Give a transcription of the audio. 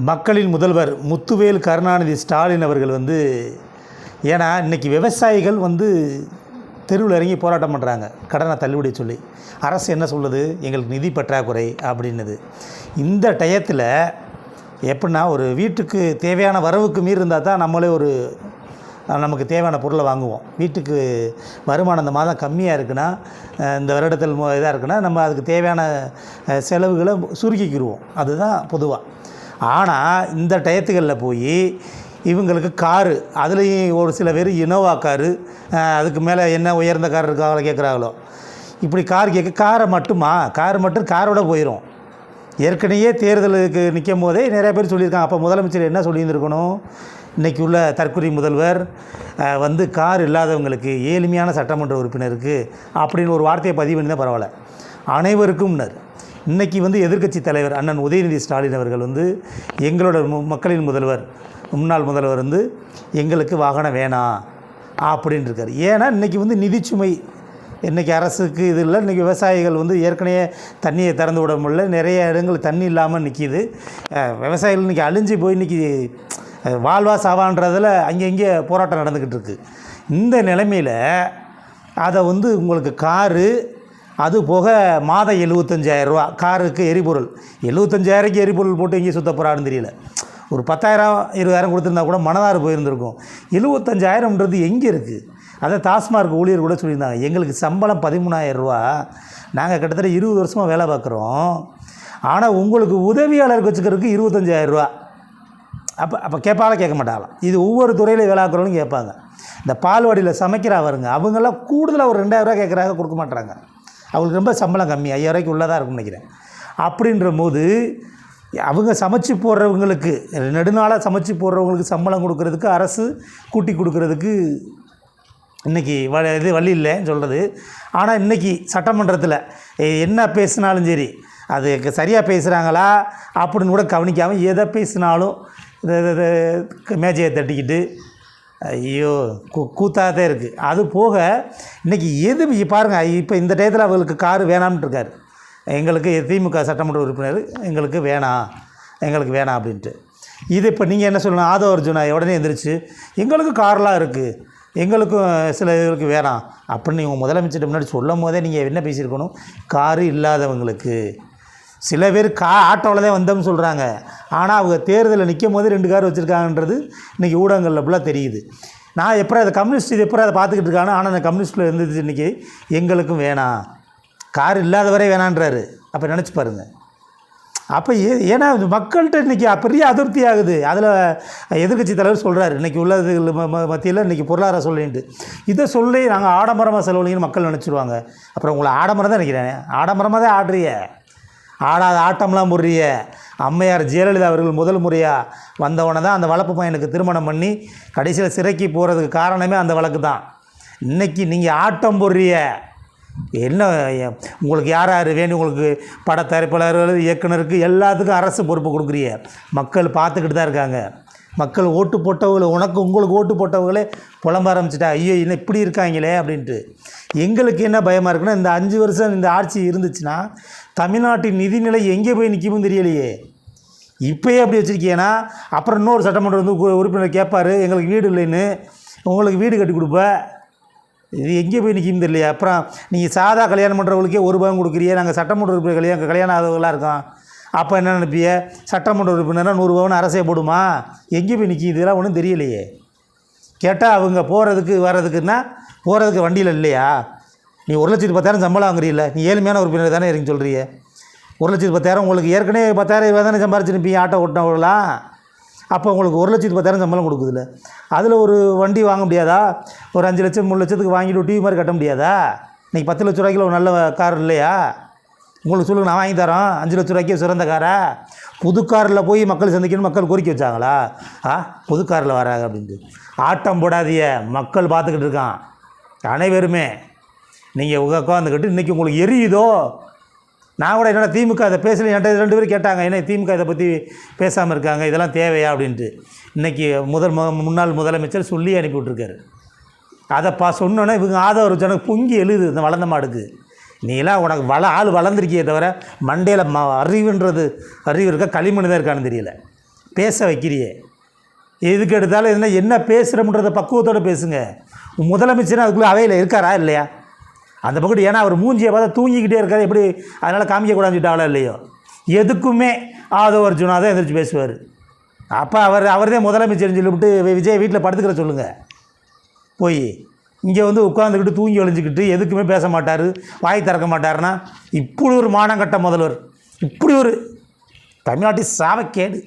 மக்களின் முதல்வர் முத்துவேல் கருணாநிதி ஸ்டாலின் அவர்கள் ஏன்னா இன்றைக்கி விவசாயிகள் தெருவில் இறங்கி போராட்டம் பண்ணுறாங்க. கடனை தள்ளுபடி சொல்லி அரசு என்ன சொல்லுது, எங்களுக்கு நிதி பற்றாக்குறை அப்படின்னுது. இந்த டயத்தில் எப்படின்னா, ஒரு வீட்டுக்கு தேவையான வரவுக்கு மீறி இருந்தால் தான் நம்மளே நமக்கு தேவையான பொருளை வாங்குவோம். வீட்டுக்கு வருமானம் இந்த மாதம் கம்மியாக இருக்குன்னா, இந்த வருடத்தில் இதாக இருக்குன்னா, நம்ம அதுக்கு தேவையான செலவுகளை சுருக்கிக்கிடுவோம். அதுதான் பொதுவாக. ஆனால் இந்த டயத்துகளில் போய் இவங்களுக்கு காரு, அதுலேயும் ஒரு சில பேர் இனோவா காரு, அதுக்கு மேலே என்ன உயர்ந்த கார் இருக்காங்களோ கேட்குறாங்களோ, இப்படி கார் கேட்க காரை மட்டுமா, காரோட போயிடும். ஏற்கனவே தேர்தலுக்கு நிற்கும் போதே நிறைய பேர் சொல்லியிருக்காங்க. அப்போ முதலமைச்சர் என்ன சொல்லியிருந்துருக்கணும், இன்றைக்கி உள்ள தற்கொலை முதல்வர் கார் இல்லாதவங்களுக்கு, ஏழ்மையான சட்டமன்ற உறுப்பினருக்கு அப்படின்னு ஒரு வார்த்தையை பதிவு பண்ணி தான் பரவாயில்ல. அனைவருக்கும்னர் இன்றைக்கி எதிர்க்கட்சி தலைவர் அண்ணன் உதயநிதி ஸ்டாலின் அவர்கள் எங்களோட மக்களின் முதல்வர், முன்னாள் முதல்வர் எங்களுக்கு வாகனம் வேணாம் அப்படின்னு இருக்கார். ஏன்னா இன்றைக்கி நிதிச்சுமை இன்றைக்கி அரசுக்கு இது இல்லை. இன்றைக்கி விவசாயிகள் ஏற்கனவே தண்ணியை திறந்து விட முடியல, நிறைய இடங்கள் தண்ணி இல்லாமல் நிற்கிது. விவசாயிகள் இன்றைக்கி அழிஞ்சு போய் இன்றைக்கி வாழ்வா சாவான்றதில் அங்கே போராட்டம் நடந்துக்கிட்டு இருக்குது. இந்த நிலைமையில் அதை உங்களுக்கு காரு, அது போக மாதம் 75,000 ரூபா காருக்கு எரிபொருள். 75,000க்கு எரிபொருள் போட்டு எங்கேயும் சுத்த போகிறான்னு தெரியல. ஒரு 10,000 20,000 கொடுத்துருந்தா கூட மனதாறு போயிருந்திருக்கும். 75,000ன்றது எங்கே இருக்குது? அதை டாஸ்மார்க் ஊழியர் கூட சொல்லியிருந்தாங்க, எங்களுக்கு சம்பளம் 13,000 ரூபா, நாங்கள் கிட்டத்தட்ட 20 வருஷமாக வேலை பார்க்குறோம், ஆனால் உங்களுக்கு உதவியாளருக்கு வச்சுக்கிறதுக்கு 25,000 ரூபா. அப்போ கேட்பாங்களா, கேட்க மாட்டாங்களாம். இது ஒவ்வொரு துறையில் வேலை பார்க்குறவங்களும் கேட்பாங்க. இந்த பால்வாடியில் சமைக்கிறா வருங்க, அவங்கெல்லாம் கூடுதலாக ஒரு 2,000 ரூபா கேட்குறாங்க, கொடுக்க மாட்டுறாங்க. அவங்களுக்கு ரொம்ப சம்பளம் கம்மி, 5,000 ரூபாய்க்கு உள்ளதாக இருக்கும்னு நினைக்கிறேன். அப்படின்ற போது அவங்க சமைச்சு போடுறவங்களுக்கு, நெடுநாளாக சமைச்சு போடுறவங்களுக்கு சம்பளம் கொடுக்கறதுக்கு, அரசு கூட்டி கொடுக்கறதுக்கு இன்றைக்கி இது வழி இல்லைன்னு சொல்கிறது. ஆனால் இன்றைக்கி சட்டமன்றத்தில் என்ன பேசினாலும் சரி, அது சரியாக பேசுகிறாங்களா அப்படின்னு கூட கவனிக்காமல் எதை பேசினாலும் மேஜையை தட்டிக்கிட்டு ஐயோ கூத்தாகத்தான் இருக்குது. அது போக இன்றைக்கி எது பாருங்கள், இப்போ இந்த டயத்தில் அவங்களுக்கு காரு வேணாம்னு இருக்கார். எங்களுக்கு திமுக சட்டமன்ற உறுப்பினர் எங்களுக்கு வேணாம் அப்படின்ட்டு. இது இப்போ நீங்கள் என்ன சொல்லணும், ஆதவ அர்ஜுனா உடனே எந்திரிச்சு எங்களுக்கு கார்லாம் இருக்குது, எங்களுக்கும் சில இதுகளுக்கு வேணாம் அப்படின்னு நீங்கள் முதலமைச்சர்கிட்ட முன்னாடி சொல்லும் போதே நீங்கள் என்ன பேசியிருக்கணும், காரு இல்லாதவங்களுக்கு. சில பேர் ஆட்டோவில் தான் வந்தோம்னு சொல்கிறாங்க, ஆனால் அவங்க தேர்தலில் நிற்கும் போது 2 கார் வச்சுருக்காங்கன்றது இன்றைக்கி ஊடகங்களில் ஃபுல்லாக தெரியுது. நான் எப்போ அதை கம்யூனிஸ்ட் இது எப்போ அதை பார்த்துக்கிட்டு இருக்கானோ, ஆனால் அந்த கம்யூனிஸ்ட்டில் இருந்துச்சு இன்றைக்கி எங்களுக்கும் வேணாம், கார் இல்லாதவரே வேணான்றாரு. அப்போ நினச்சி பாருங்கள். அப்போ ஏன்னா மக்கள்கிட்ட இன்றைக்கி பெரிய அதிருப்தி ஆகுது. அதில் எதிர்க்கட்சி தலைவர் சொல்கிறார், இன்றைக்கி உள்ளது மத்தியில் இன்றைக்கி பொருளாதார சொல்லின்ட்டு இதை சொல்லி நாங்கள் ஆடம்பரமாக செலவழிங்கன்னு மக்கள் நினச்சிடுவாங்க. அப்புறம் உங்களை ஆடம்பரம் தான் நினைக்கிறேன், ஆடம்பரமாக தான் ஆடுறிய, ஆடாத ஆட்டம்லாம் போடுறிய. அம்மையார் ஜெயலலிதா அவர்கள் முதல் முறையாக வந்தவொடனே தான் அந்த வளர்ப்பு பையனுக்கு திருமணம் பண்ணி கடைசியில் சிறைக்கு போகிறதுக்கு காரணமே அந்த வழக்கு தான். இன்றைக்கி நீங்கள் ஆட்டம் போடுறிய, என்ன உங்களுக்கு யார் வேணும், உங்களுக்கு பட தயாரிப்பாளர்கள், இயக்குனருக்கு எல்லாத்துக்கும் அரசு பொறுப்பு கொடுக்குறிய. மக்கள் பார்த்துக்கிட்டு தான் இருக்காங்க. மக்கள் ஓட்டு போட்டவங்கள, உங்களுக்கு ஓட்டு போட்டவங்களே புலம்ப ஆரம்பிச்சிட்டா, ஐயோ இன்னும் இப்படி இருக்காங்களே அப்படின்ட்டு. எங்களுக்கு என்ன பயமாக இருக்குன்னா, இந்த 5 வருஷம் இந்த ஆட்சி இருந்துச்சுன்னா தமிழ்நாட்டின் நிதிநிலை எங்கே போய் நிற்கும்னு தெரியலையே. இப்போயே அப்படி வச்சுருக்கீங்கன்னா அப்புறம் இன்னொரு சட்டமன்ற உறுப்பினர் கேட்பார், எங்களுக்கு வீடு இல்லைன்னு, உங்களுக்கு வீடு கட்டி கொடுப்ப, இது எங்கே போய் நிற்கும் தெரியலையே. அப்புறம் நீங்கள் சாதா கல்யாணம் பண்ணுறவங்களுக்கே 1 பவுன் கொடுக்குறியே, நாங்கள் சட்டமன்ற உறுப்பினர் கல்யாணம் ஆதவங்களாக இருக்கோம், அப்போ என்ன நினைப்பிய, சட்டமன்ற உறுப்பினராக 100 பவுன் அரசே போடுமா, எங்கே போய் நிற்கும், இதெல்லாம் ஒன்றும் தெரியலையே. கேட்டால் அவங்க போகிறதுக்கு வண்டியில் இல்லையா, நீ 1,10,000 சம்பளம் வாங்குறீல்ல, நீ ஏழ்மையான உறுப்பினர் தானே இருக்குன்னு சொல்கிறிய. 1,10,000 உங்களுக்கு ஏற்கனவே 10,000 தானே சம்பாரிச்சுருப்பீங்க ஆட்டோ ஓட்டினவங்களாம், அப்போ உங்களுக்கு 1,10,000 சம்பளம் கொடுக்குதுல்ல, அதில் ஒரு வண்டி வாங்க முடியாதா, ஒரு 5 லட்சம் 3 லட்சத்துக்கு வாங்கிட்டு டிவி மாதிரி கட்ட முடியாதா? இன்றைக்கி 10 லட்ச ரூபாய்க்கு ஒரு நல்ல கார் இல்லையா? உங்களுக்கு சொல்லுங்கள், நான் வாங்கி தரோம் 5 லட்ச ரூபாய்க்கு சிறந்த காரா. புது காரில் போய் மக்கள் சந்திக்கணும், மக்கள் கோரிக்கை வச்சாங்களா, புது காரில் வராங்க அப்படின்ட்டு. ஆட்டம் போடாதிய, மக்கள் பார்த்துக்கிட்டு இருக்கான் அனைவருமே. நீங்கள் உட்காந்துக்கிட்டு இன்றைக்கி உங்களுக்கு எரியுதோ. நான் கூட என்னடா திமுக அதை பேசல, என்கிட்ட 2 பேர் கேட்டாங்க, ஏன்னா திமுக இதை பற்றி பேசாமல் இருக்காங்க, இதெல்லாம் தேவையா அப்படின்ட்டு. இன்றைக்கி முன்னாள் முதலமைச்சர் சொல்லி அனுப்பிவிட்ருக்காரு. அதை சொன்னோன்னே இவங்க ஆதவ அர்ஜுனுக்கு பொங்கி எழுது இந்த வளர்ந்த மாடுக்கு. நீலாம் உனக்கு ஆள் வளர்ந்துருக்கியே தவிர மண்டையில் அறிவு இருக்கா களிமண் தான் இருக்கான்னு தெரியல. பேச வைக்கிறியே, எதுக்கு எடுத்தாலும் எதுனா என்ன பேசுகிறோம்ன்றத பக்குவத்தோடு பேசுங்க. முதலமைச்சர் அதுக்குள்ளே அவையில் இருக்காரா இல்லையா? அந்த பக்கம் ஏன்னா அவர் மூஞ்சியை பார்த்தா தூங்கிக்கிட்டே இருக்காரு, எப்படி அதனால் காமிக்கக்கூடாதுன்னு சொல்லிட்டாங்களோ இல்லையோ, எதுக்குமே ஆதோ அர்ஜுனா தான் எந்திரிச்சு பேசுவார். அப்போ அவர்தான் முதலமைச்சர்னு சொல்லிவிட்டு விஜய் வீட்டில் படுத்துக்கிற சொல்லுங்கள். போய் இங்கே வந்து உட்காந்துக்கிட்டு தூங்கி ஒழிஞ்சிக்கிட்டு எதுக்குமே பேச மாட்டார், வாய் திறக்க மாட்டாருன்னா இப்படி ஒரு மானங்கட்ட முதல்வர், இப்படி ஒரு தமிழ்நாட்டின் சாவக்கேடு.